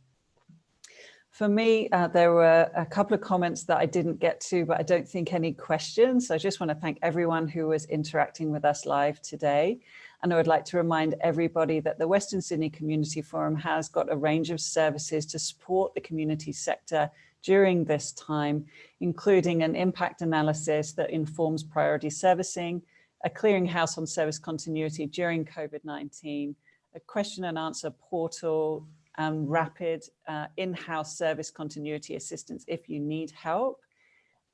For me, there were a couple of comments that I didn't get to, but I don't think any questions. So I just want to thank everyone who was interacting with us live today. And I would like to remind everybody that the Western Sydney Community Forum has got a range of services to support the community sector during this time, including an impact analysis that informs priority servicing, a clearinghouse on service continuity during COVID-19, a question and answer portal, rapid in-house service continuity assistance if you need help,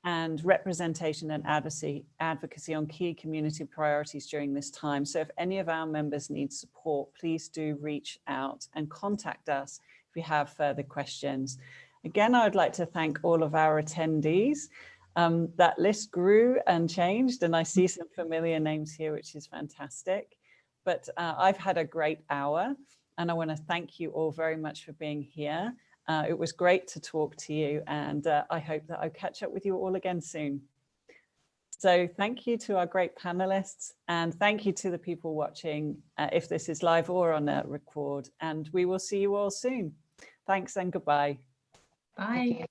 and representation and advocacy on key community priorities during this time. So if any of our members need support, please do reach out and contact us if you have further questions. Again, I would like to thank all of our attendees. That list grew and changed, and I see some familiar names here, which is fantastic. But I've had a great hour, and I want to thank you all very much for being here. It was great to talk to you, and I hope that I'll catch up with you all again soon. So thank you to our great panelists, and thank you to the people watching, if this is live or on a record, and we will see you all soon. Thanks and goodbye. Bye.